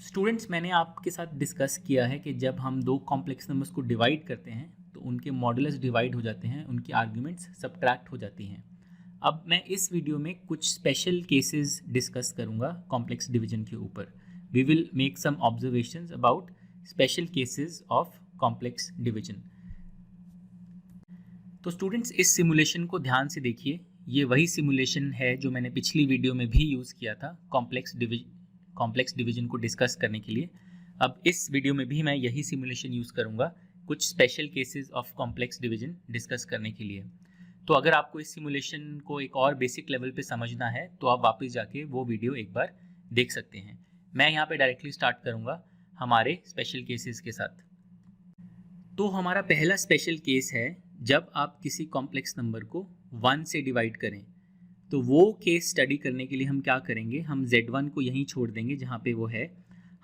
Students, मैंने आपके साथ डिस्कस किया है कि जब हम दो कॉम्प्लेक्स नंबर्स को डिवाइड करते हैं तो उनके मॉडुलस डिवाइड हो जाते हैं, उनकी आर्ग्यूमेंट्स सब्ट्रैक्ट हो जाती हैं। अब मैं इस वीडियो में कुछ स्पेशल केसेस डिस्कस करूंगा कॉम्प्लेक्स डिवीजन के ऊपर। We will make some observations about special cases of complex division. तो स्टूडेंट्स, इस सिमुलेशन को ध्यान से देखिए। ये वही सिमुलेशन है जो मैंने पिछली वीडियो में भी यूज़ किया था कॉम्प्लेक्स डिवीजन को डिस्कस करने के लिए। अब इस वीडियो में भी मैं यही सिमुलेशन यूज़ करूँगा कुछ special cases of complex division discuss करने के लिए। तो अगर आपको इस सिमुलेशन को एक और बेसिक लेवल पे समझना है तो आप वापस जाके वो वीडियो एक बार देख सकते हैं। मैं यहाँ पे डायरेक्टली स्टार्ट करूँगा हमारे स्पेशल केसेस के साथ। तो हमारा पहला स्पेशल केस है जब आप किसी कॉम्प्लेक्स नंबर को 1 से डिवाइड करें। तो वो केस स्टडी करने के लिए हम क्या करेंगे, हम Z1 को यहीं छोड़ देंगे जहाँ पे वो है,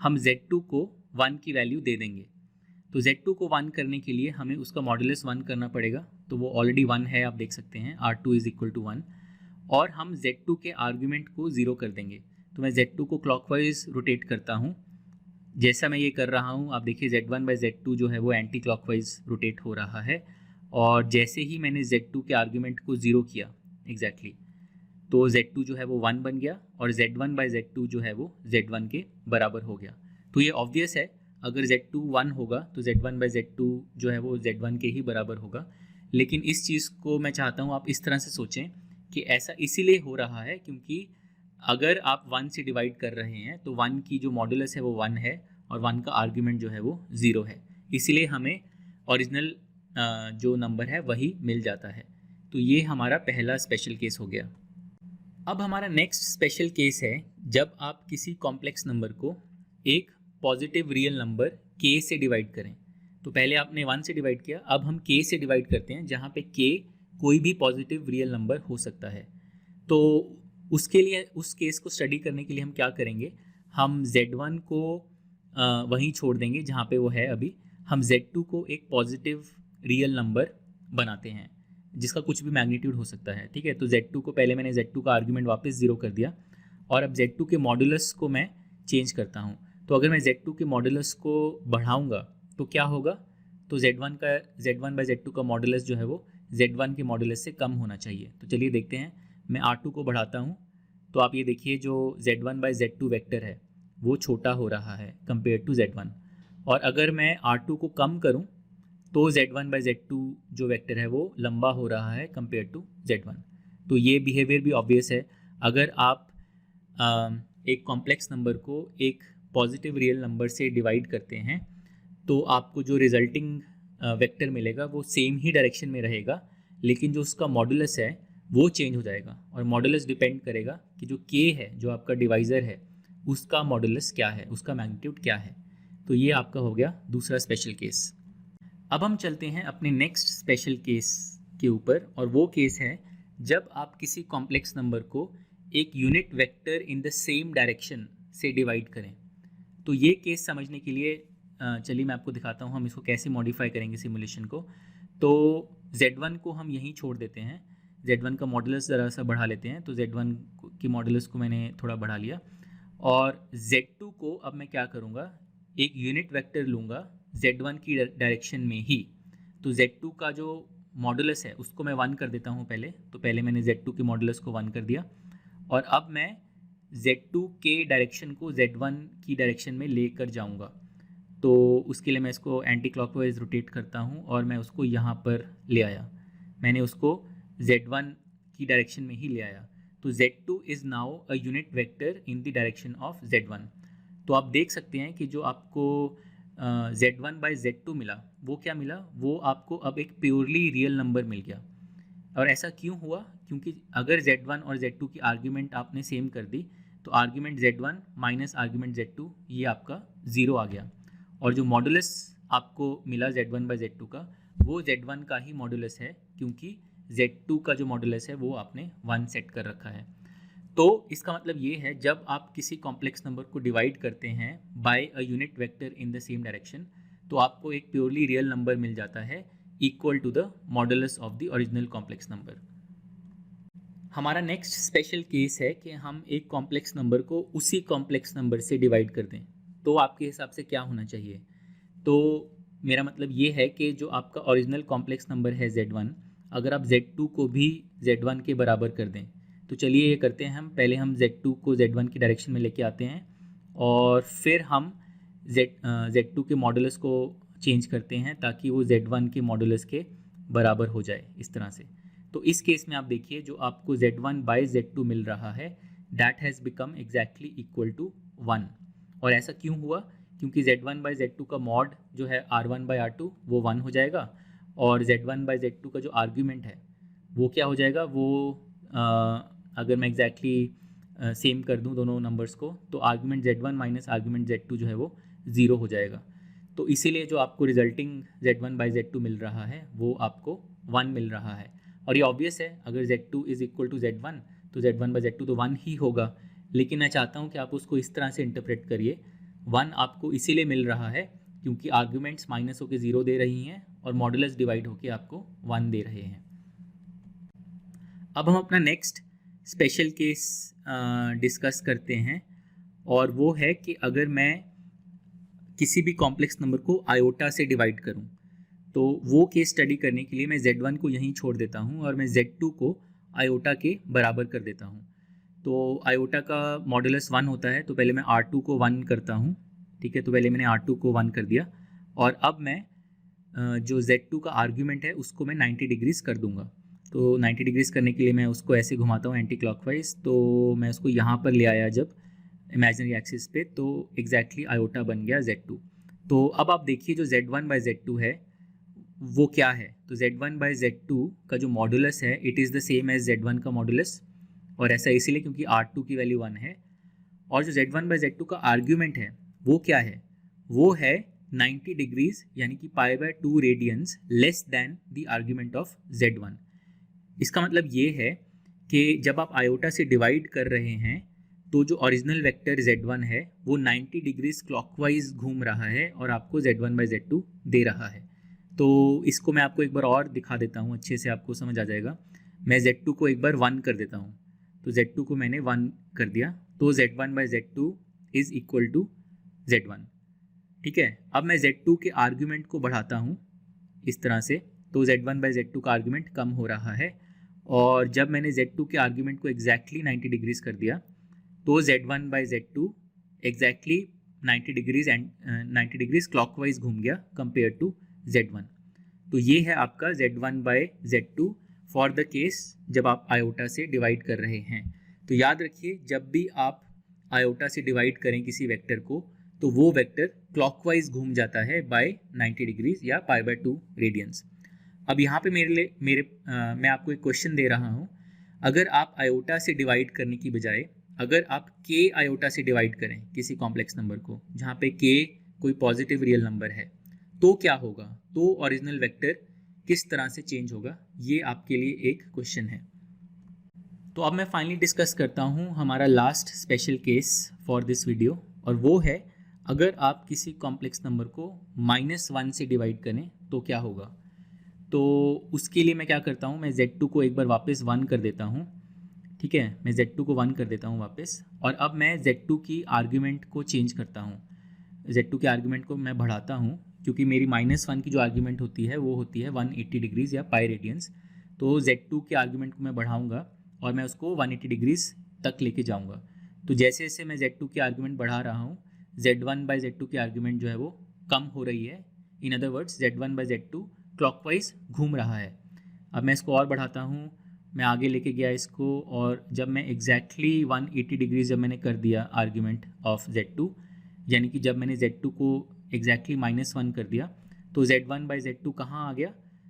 हम Z2 को 1 की वैल्यू दे देंगे। तो Z2 को 1 करने के लिए हमें उसका मॉडुलस 1 करना पड़ेगा। तो वो ऑलरेडी 1 है, आप देख सकते हैं R2 इज इक्वल टू 1। और हम Z2 के आर्ग्यूमेंट को 0 कर देंगे। तो मैं Z2 को क्लॉकवाइज रोटेट करता हूँ। जैसा मैं ये कर रहा हूँ आप देखिए Z1 बाई Z2 जो है वो एंटी क्लॉकवाइज रोटेट हो रहा है। और जैसे ही मैंने Z2 के आर्ग्यूमेंट को 0 किया एग्जैक्टली, तो Z2 जो है वो 1 बन गया और Z1 बाई Z2 जो है वो Z1 के बराबर हो गया। तो ये ऑब्वियस है, अगर Z2 1 होगा तो Z1 बाई Z2 जो है वो Z1 के ही बराबर होगा। लेकिन इस चीज़ को मैं चाहता हूँ आप इस तरह से सोचें कि ऐसा इसीलिए हो रहा है क्योंकि अगर आप 1 से डिवाइड कर रहे हैं तो 1 की जो मॉडुलस है वो 1 है और 1 का आर्ग्यूमेंट जो है वो 0 है। इसीलिए हमें ओरिजिनल जो नंबर है वही मिल जाता है। तो ये हमारा पहला स्पेशल केस हो गया। अब हमारा नेक्स्ट स्पेशल केस है जब आप किसी कॉम्प्लेक्स नंबर को एक पॉजिटिव रियल नंबर k से डिवाइड करें। तो पहले आपने 1 से डिवाइड किया, अब हम k से डिवाइड करते हैं जहाँ पे k कोई भी पॉजिटिव रियल नंबर हो सकता है। तो उसके लिए उस केस को स्टडी करने के लिए हम क्या करेंगे, हम Z1 को वहीं छोड़ देंगे जहाँ पे वो है अभी। हम Z2 को एक पॉजिटिव रियल नंबर बनाते हैं जिसका कुछ भी मैग्नीट्यूड हो सकता है, ठीक है। तो Z2 को पहले मैंने Z2 का आर्ग्यूमेंट वापस 0 कर दिया और अब Z2 के मॉडुलस को मैं चेंज करता हूँ। तो अगर मैं Z2 के मॉडुलस को बढ़ाऊँगा तो क्या होगा, तो Z1 बाई Z2 का मॉडुलस जो है वो Z1 के मॉडुलस से कम होना चाहिए। तो चलिए देखते हैं, मैं R2 को बढ़ाता हूँ तो आप ये देखिए जो Z1 बाई Z2 वेक्टर है वो छोटा हो रहा है कंपेयर टू Z1। और अगर मैं R2 को कम करूँ तो Z1 बाई Z2 जो वेक्टर है वो लंबा हो रहा है कंपेयर टू Z1। तो ये बिहेवियर भी ऑब्वियस है। अगर आप एक कॉम्प्लेक्स नंबर को एक पॉजिटिव रियल नंबर से डिवाइड करते हैं तो आपको जो रिजल्टिंग वेक्टर मिलेगा वो सेम ही डायरेक्शन में रहेगा, लेकिन जो उसका मॉडुलस है वो चेंज हो जाएगा। और मॉडुलस डिपेंड करेगा कि जो k है जो आपका डिवाइज़र है उसका मॉडुलस क्या है, उसका मैग्नीट्यूड क्या है। तो ये आपका हो गया दूसरा स्पेशल केस। अब हम चलते हैं अपने नेक्स्ट स्पेशल केस के ऊपर, और वो केस है जब आप किसी कॉम्प्लेक्स नंबर को एक unit vector in the same direction से डिवाइड करें। तो ये केस समझने के लिए चलिए मैं आपको दिखाता हूँ हम इसको कैसे मॉडिफाई करेंगे सिमुलेशन को। तो Z1 को हम यहीं छोड़ देते हैं, Z1 का मॉडुलस ज़रा सा बढ़ा लेते हैं। तो Z1 की मॉडुलस को मैंने थोड़ा बढ़ा लिया और Z2 को अब मैं क्या करूँगा, एक यूनिट वेक्टर लूँगा Z1 की डायरेक्शन में ही। तो Z2 का जो मॉडुलस है उसको मैं 1 कर देता हूँ पहले। तो पहले मैंने Z2 के मॉडुलस को 1 कर दिया और अब मैं Z2 के डायरेक्शन को Z1 की डायरेक्शन में लेकर जाऊँगा। तो उसके लिए मैं इसको एंटी क्लॉकवाइज रोटेट करता हूँ और मैं उसको यहाँ पर ले आया। मैंने उसको Z1 की डायरेक्शन में ही ले आया। तो Z2 is now a unit vector in the direction of Z1। तो आप देख सकते हैं कि जो आपको Z1 बाई Z2 मिला वो क्या मिला, वो आपको अब एक प्योरली रियल नंबर मिल गया। और ऐसा क्यों हुआ, क्योंकि अगर Z1 और Z2 की आर्ग्यूमेंट आपने सेम कर दी तो argument Z1 minus argument Z2 ये आपका 0 आ गया। और जो मॉडुलस आपको मिला Z1 बाई Z2 का वो Z1 का ही मॉडुलस है, क्योंकि Z2 का जो मॉडुलस है वो आपने 1 सेट कर रखा है। तो इसका मतलब ये है जब आप किसी कॉम्प्लेक्स नंबर को डिवाइड करते हैं by a unit vector in the same direction तो आपको एक प्योरली रियल नंबर मिल जाता है equal to the modulus of the original complex number. हमारा नेक्स्ट स्पेशल केस है कि हम एक कॉम्प्लेक्स नंबर को उसी कॉम्प्लेक्स नंबर से डिवाइड कर दें। तो आपके हिसाब से क्या होना चाहिए? तो मेरा मतलब ये है कि जो आपका ओरिजिनल कॉम्प्लेक्स नंबर है Z1, अगर आप Z2 को भी Z1 के बराबर कर दें, तो चलिए ये करते हैं हम, पहले हम Z2 को Z1 की डायरेक्शन में लेके आते हैं और फिर हम Z2 के मॉडुलस को चेंज करते हैं ताकि वो Z1 के मॉडुलस के बराबर हो जाए इस तरह से। तो इस केस में आप देखिए जो आपको Z1 बाय Z2 मिल रहा है that has become exactly equal to 1। और ऐसा क्यों हुआ? क्योंकि Z1 बाय Z2 का मॉड जो है R1 बाय R2 वो 1 हो जाएगा और Z1 बाय Z2 का जो आर्ग्यूमेंट है वो क्या हो जाएगा, वो अगर मैं एग्जैक्टली सेम कर दूं दोनों नंबर्स को तो argument Z1 minus argument Z2 जो है वो 0 हो जाएगा। तो इसीलिए जो आपको रिजल्टिंग Z1 बाय Z2 मिल रहा है वो आपको 1 मिल रहा है। और ये ऑब्वियस है, अगर Z2 is equal to Z1 तो Z1 बाय Z2 तो 1 ही होगा। लेकिन मैं चाहता हूँ कि आप उसको इस तरह से इंटरप्रेट करिए, 1 आपको इसीलिए मिल रहा है क्योंकि आर्ग्यूमेंट्स माइनस होकर 0 दे रही हैं और मॉडुलस डिवाइड होकर आपको 1 दे रहे हैं। अब हम अपना नेक्स्ट स्पेशल केस डिस्कस करते हैं और वो है कि अगर मैं किसी भी कॉम्प्लेक्स नंबर को आयोटा से डिवाइड करूं, तो वो केस स्टडी करने के लिए मैं Z1 को यहीं छोड़ देता हूं और मैं Z2 को आयोटा के बराबर कर देता हूं। तो आयोटा का मॉडुलस 1 होता है, तो पहले मैं R2 को 1 करता हूं, ठीक है। तो पहले मैंने R2 को 1 कर दिया और अब मैं जो Z2 का आर्ग्यूमेंट है उसको मैं 90 डिग्रीज़ कर दूंगा। तो 90 डिग्रीज़ करने के लिए मैं उसको ऐसे घुमाता हूँ एंटी क्लॉकवाइज, तो मैं उसको यहाँ पर ले आया जब इमेजिनरी एक्सिस पे, तो एग्जैक्टली आयोटा बन गया Z2। तो अब आप देखिए जो Z1 बाय Z2 है वो क्या है। तो Z1 बाय Z2 का जो मॉडुलस है it is the same as Z1 का मॉडुलस, और ऐसा इसीलिए क्योंकि R2 की वैल्यू 1 है। और जो Z1 बाय Z2 का आर्ग्यूमेंट है वो क्या है, वो है 90 डिग्रीज यानी कि pi by 2 radians less than the argument of Z1। इसका मतलब ये है कि जब आप आयोटा से डिवाइड कर रहे हैं तो जो ओरिजिनल वेक्टर Z1 है वो 90 डिग्रीज क्लॉकवाइज घूम रहा है और आपको Z1 बाय Z2 दे रहा है। तो इसको मैं आपको एक बार और दिखा देता हूँ, अच्छे से आपको समझ आ जाएगा। मैं Z2 को एक बार 1 कर देता हूँ, तो Z2 को मैंने 1 कर दिया, तो Z1 by Z2 is equal to Z1, ठीक है। अब मैं Z2 के आर्ग्यूमेंट को बढ़ाता हूँ इस तरह से, तो Z1 बाय Z2 का आर्ग्यूमेंट कम हो रहा है और जब मैंने Z2 के आर्ग्यूमेंट को एग्जैक्टली 90 डिग्रीज कर दिया तो Z1 by Z2 exactly 90 degrees clockwise घूम गया कंपेयर टू Z1। तो ये है आपका Z1 by Z2 for the case जब आप आयोटा से डिवाइड कर रहे हैं। तो याद रखिए जब भी आप आयोटा से डिवाइड करें किसी वेक्टर को तो वो वेक्टर क्लॉकवाइज घूम जाता है बाय 90 डिग्रीज या पाई बाय 2 रेडियंस। अब यहाँ पे मैं आपको एक क्वेश्चन दे रहा हूँ, अगर आप आयोटा से डिवाइड करने की बजाय अगर आप k आयोटा से डिवाइड करें किसी कॉम्प्लेक्स नंबर को जहाँ पे k कोई पॉजिटिव रियल नंबर है तो क्या होगा, तो ओरिजिनल वेक्टर किस तरह से चेंज होगा, ये आपके लिए एक क्वेश्चन है। तो अब मैं फाइनली डिस्कस करता हूँ हमारा last special case for this video, और वो है अगर आप किसी कॉम्प्लेक्स नंबर को -1 से डिवाइड करें तो क्या होगा। तो उसके लिए मैं क्या करता हूँ, मैं Z2 को एक बार वापस 1 कर देता हूँ, ठीक है। मैं Z2 को 1 कर देता हूँ वापस, और अब मैं Z2 की आर्ग्यूमेंट को चेंज करता हूँ। Z2 के आर्ग्यूमेंट को मैं बढ़ाता हूँ क्योंकि मेरी -1 की जो आर्ग्यूमेंट होती है वो होती है 180 डिग्रीज़ या पाई रेडियंस। तो Z2 के आर्ग्यूमेंट को मैं बढ़ाऊँगा और मैं उसको 180 डिग्रीज़ तक लेके जाऊँगा। तो जैसे जैसे मैं Z2 की आर्ग्यूमेंट बढ़ा रहा हूँ Z1 बाय Z2 की आर्ग्यूमेंट जो है वो कम हो रही है। In other words Z1 by Z2 clockwise घूम रहा है। अब मैं इसको और बढ़ाता हूँ, मैं आगे लेके गया इसको, और जब मैं एग्जैक्टली 180 डिग्रीज जब मैंने कर दिया आर्ग्यूमेंट ऑफ Z2, यानी कि जब मैंने Z2 को एग्जैक्टली -1 कर दिया तो Z1 बाय Z2 कहाँ आ गया,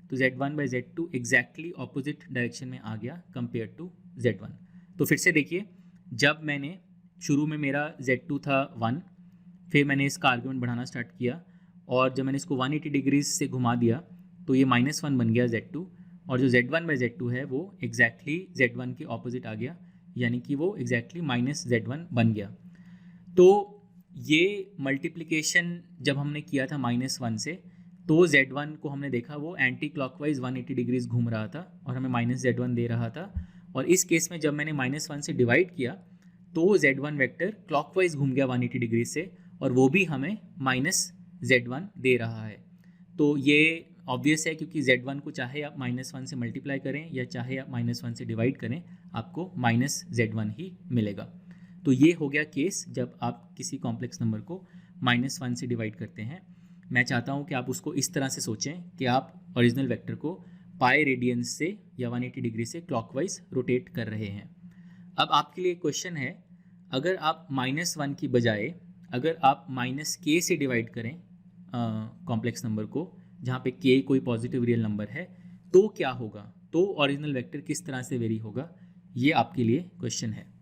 तो Z1 by Z2 exactly opposite direction में आ गया कंपेयर टू Z1। तो फिर से देखिए, जब मैंने शुरू में मेरा Z2 था 1, फिर मैंने इसका आर्ग्यूमेंट बढ़ाना स्टार्ट किया और जब मैंने इसको 180 डिग्रीज से घुमा दिया तो ये -1 बन गया Z2, और जो Z1 बाय Z2 है वो एग्जैक्टली Z1 के ऑपोजिट आ गया, यानी कि वो एग्जैक्टली -Z1 बन गया। तो ये मल्टीप्लिकेशन जब हमने किया था -1 से, तो Z1 को हमने देखा वो एंटी क्लॉकवाइज 180 डिग्रीज घूम रहा था और हमें -Z1 दे रहा था। और इस केस में जब मैंने -1 से डिवाइड किया तो Z1 वेक्टर क्लॉकवाइज घूम गया 180 डिग्री से और वो भी हमें -z1 दे रहा है। तो ये ऑब्वियस है क्योंकि z1 को चाहे आप -1 से मल्टीप्लाई करें या चाहे आप -1 से डिवाइड करें, आपको -z1 ही मिलेगा। तो ये हो गया केस जब आप किसी कॉम्प्लेक्स नंबर को -1 से डिवाइड करते हैं। मैं चाहता हूँ कि आप उसको इस तरह से सोचें कि आप ओरिजिनल वेक्टर को पाई रेडियंस से या 180 डिग्री से क्लॉकवाइज रोटेट कर रहे हैं। अब आपके लिए क्वेश्चन है, अगर आप -1 की बजाय अगर आप -k से डिवाइड करें कॉम्प्लेक्स नंबर को, जहाँ पे k कोई पॉजिटिव रियल नंबर है, तो क्या होगा? तो ओरिजिनल वेक्टर किस तरह से वेरी होगा? ये आपके लिए क्वेश्चन है।